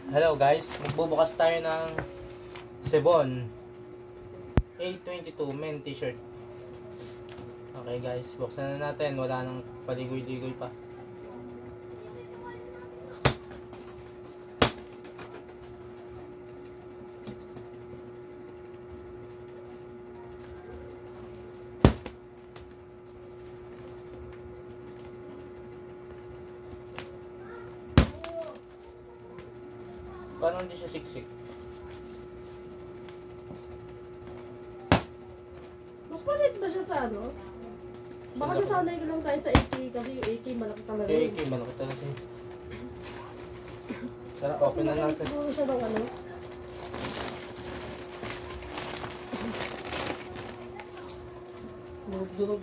Hello guys, magbubukas tayo ng Sebon A22 men t-shirt. Okay guys, buksan na natin. Wala nang paligoy-ligoy pa. Parang hindi siya siksik. Mas palit ba siya sa ano? Baka nasanay ka lang tayo sa AK kasi yung AK malaki talaga. Okay, AK malaki talaga. Tara, open na natin. Siguro siya ng ano? Durog-durog.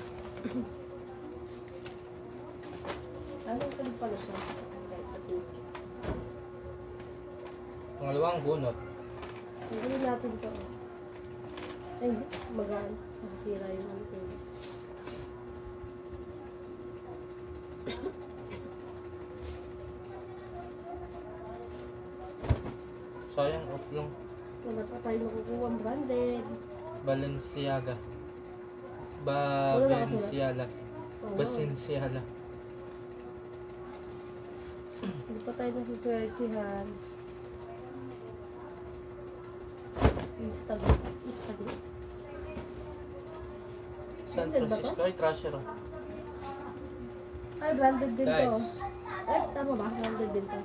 Anong palit pala siya? Pangalawang bunot. Tanggalin natin ito. Ay, magaan. Masisira yung ano ko. Sayang, off lang. Wala pa tayo makukuha ang branded. Balenciaga. Wala Balenciaga. Balenciaga. Hindi pa tayo nasiswertihan. Instagram. San Francisco. Ay, trasher. Ay, branded din to. Guys. Ay, tama ba? Branded din to.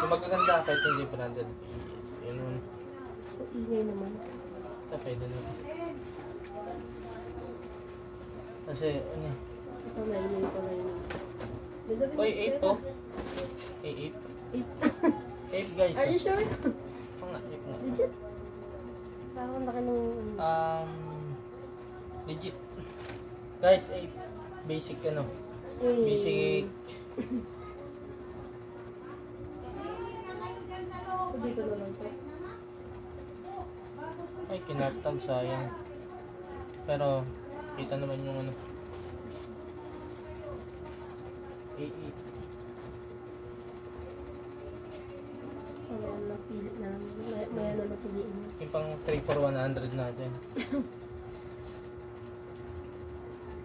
Kung magaganda kahit hindi branded, yun. So, ingay naman. Pwede na. Kasi, ano eh. Ito na yun. Oy, 8 to. 8. 8 guys. Are you sure? Oo nga, 8 nga. Legit? Parang laki nung... Legit. Guys, 8. Basic ano. Basic. Dito na lang to. Ay, kinatag, sayang. Pero, kita naman yung ano. 8. Ayan, napili na. May ano napiliin mo. Yung pang 3 for 100 natin.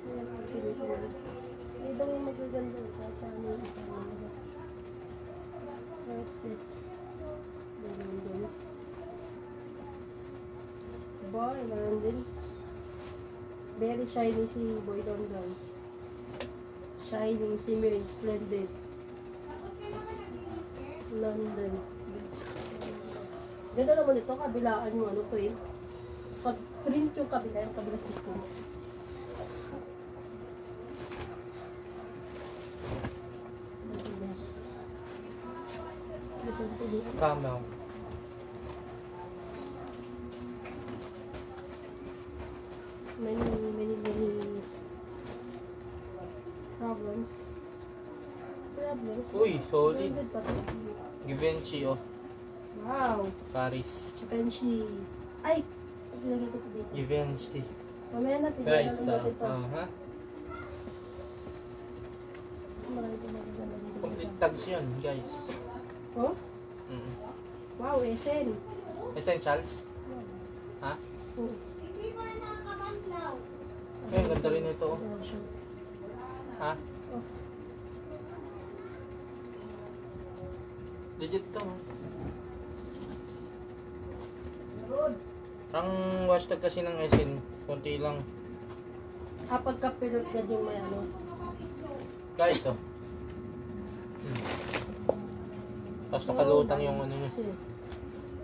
Ayan, napili ko. Ay, daw yung magaganda. Kahit sa ano yung isa naman. What's this? Ganun. Boy, meron din. Very shiny si Boy Don Don. Shining, shimmering, splendid. London. Ganda naman ito, kabilaan yung ano to eh. Pag print yung kabila sequence. Camel. Many problems. Uy, solid. Branded pa to. Givenchy, oh. Wow. Paris. Givenchy. Ay! Pinagay ko ito dito. Givenchy. Mamaya na, Guys, pinagay natin ito. ha? Marami ko magaganda dito. Complete tags yun, guys. Oh? Wow, SN. Essentials? Ha? Oh. Ay, ang ganda rin ito, oh. Ha? Off. Legit to, oh. Ang hashtag kasi ng SN, konti lang. Pagka-pilot na yung may ano. Guys, oh. Tapos nakalutang yung ano niya.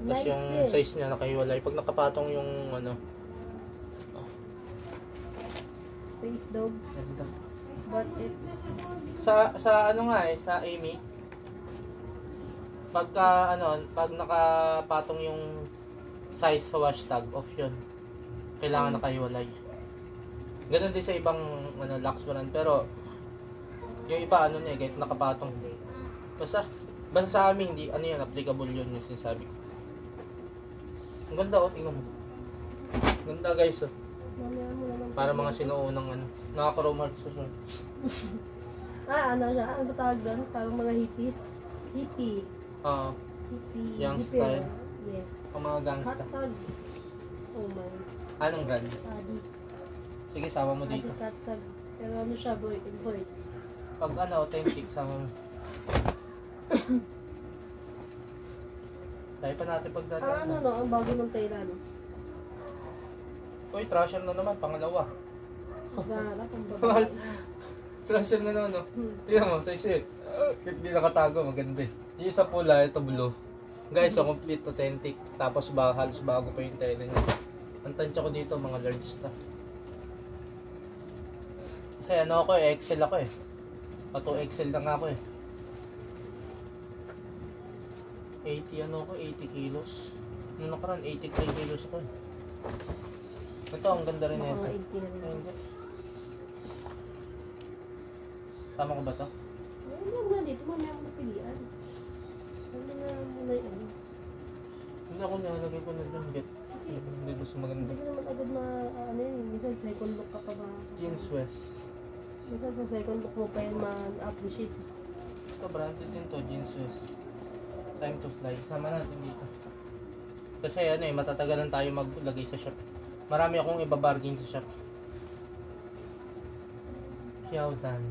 Tapos yung size niya nakahiwalay. Pag nakapatong yung ano. Oh. Space dog. Ganda. But it's... Sa ano nga eh, sa Amy. Pagka ano, pag nakapatong yung size sa hashtag, off yun. Kailangan nakahiwalay. Ganun din sa ibang ano, Lux brand. Pero yung iba ano niya, kahit nakapatong. Basta sa amin, hindi, ano yun, applicable yun yung sinasabi ko. Ang ganda, oh, tingnan mo. Ganda guys, oh. Para mga sinuunang ano. Nakaka-romance. Ano siya? Ano tawag doon? Parang mga hippies. Hippie. Ah, Hippie. Young hippie style. ba? Yeah. ang mga gangsta. Hot tag. Oh my. Anong gan? Adi. Sige, sama mo Adi dito. hot tag. Pero ano siya, boy? Boy. Pag ano, authentic, sama mo. Tayo pa natin Ang ano pagdadaan. no, ang bago ng Thailand. Uy, trasher na naman, pangalawa. Zara, pang babae. Trasher na naman, no? Tingnan mo, sa isip. Hindi nakatago, maganda. Yung sa pula, ito blue. Guys, so complete authentic. Tapos halos bago pa yung tela niya. Ang tansya ko dito, mga large na. Kasi ano ako eh, XL ako eh. Pato XL lang ako eh. 80 ano ako, 80 kilos. Nung nakaraan, 83 kilos ako eh. Ito, ang ganda rin Mga ito. 80 na Ay, rin. hindi. Tama ko ba to? Ay, huwag na dito. Mamaya ako napilian. Ano na muna yung ano. Hindi ako nilalagay ko na dyan. Hindi gusto maganda. Hindi ka naman agad na ano yun. Minsan second look ka pa ba? Jeans West. Minsan sa second look mo pa yun ma-appreciate. Ito, branded din to, Jeans West. Time to fly. Sama natin dito. Kasi ano eh, matatagalan tayo maglagay sa shop. Marami akong ibabargain sa shop. Xiaodan.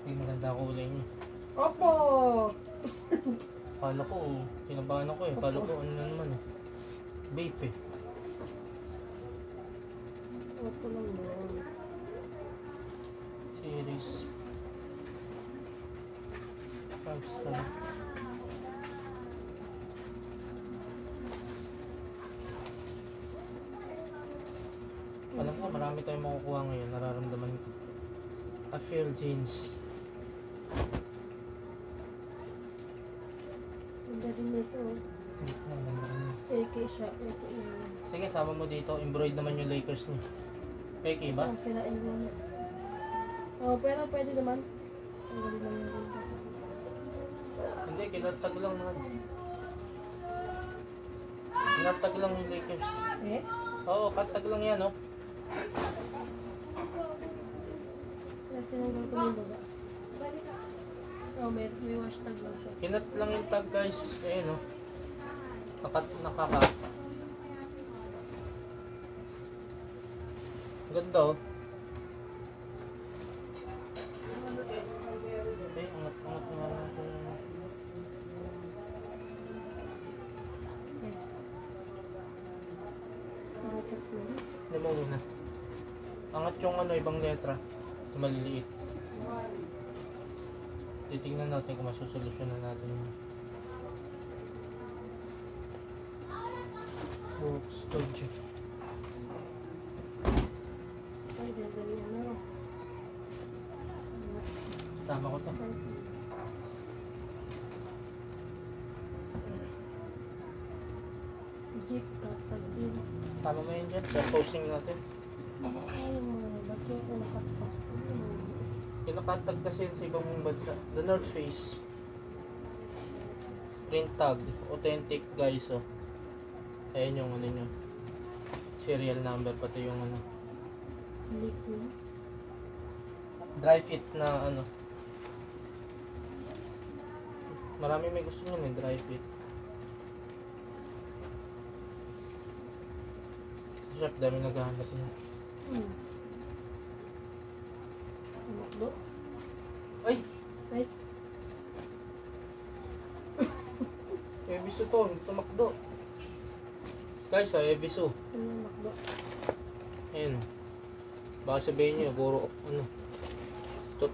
Hindi maganda ang kulay niya. Opo! Kala ko, kinabahan ako eh. Kala ko ano na naman eh. Vape eh. Opo lang yun. Series. 5-star. Alam ko, marami tayong makukuha ngayon. Nararamdaman ko. I feel jeans. Ang galing nito. Eke siya. Eke yun. Sige, sama mo dito. Embroid naman yung Lakers niya. Peke ba? Ah, sila yung oh, pero pwede naman. Ang galing naman yung ganda. Hindi, kinatag lang naman. Kinatag lang yung Lakers. Eh? Oo, katag lang yan, oh. Kaya tinanggal ko yung baba. Oh, may hashtag lang siya. Kinat lang yung tag, guys. Ayun, oh. Nakaka. Ganda, oh. Eh, angat-angat nga natin. Dapat yun. Hindi mo muna. Angat yung ano, ibang letra. Yung maliliit. Titignan natin kung masusolusyonan natin yun. Book studio. Ay, dadali ano. Tama ko to. Jeep, katag din. Tama mo yun dyan. Sa posting natin. Ay, mga ba't yung pinakatpak? Kinakatag kasi yun sa ibang bansa. The North Face. Print tag. Authentic, guys, oh. Ayan yung ano nyo. Serial number, pati yung ano. Liquid. Dry fit na ano. Marami may gusto nyo, may dry fit. Shop, dami naghahanap niya. Makdo? Ay! Ay, Ebiso to, tumakdo. Guys, Ebiso. ano yung makdo? Ayan. Baka sabihin nyo, puro ano. To,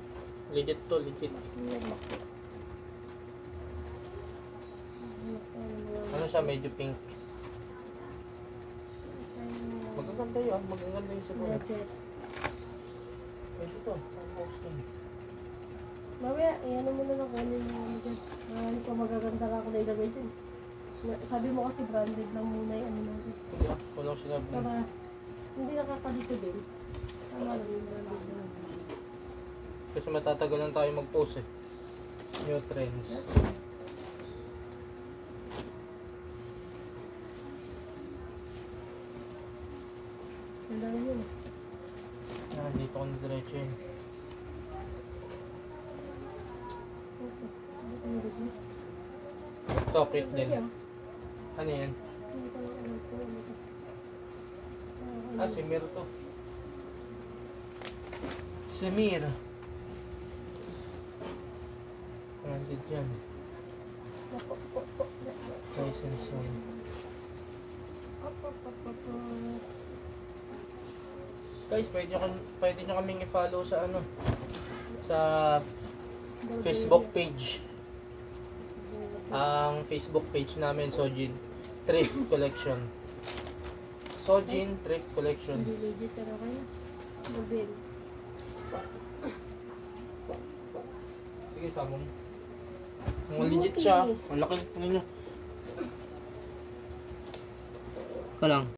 legit to, legit. Ano yung makdo? Ano siya, medyo pink. Magaganda yun, magaganda yung siguro. Budget. Pwede to, ang posting. Mamaya, ano mo na lang kung ano yung ano dyan. Marami pa magaganda ka kung nailagay dyan. Sabi mo kasi branded lang muna yung ano natin. Hindi ah, walang sinabi. Para hindi nakakalito din. Tama lang yung branded lang. Kasi matatagalan tayo mag-post eh. New trends. Ang dami yun. Yan. dito ko na diretso yun. Ito, cute din. Ano yan? Ah, si Mir to. Si Mir. Branded yan. License yan. Guys, pwede nyo kaming i-follow sa ano, sa Facebook page. Ang Facebook page namin, Sojin Thrift Collection. Sojin Thrift Collection. Hindi legit pero kayo. Mobile. Sige, sabong. Ang legit siya. Ang laki ninyo. Pa lang.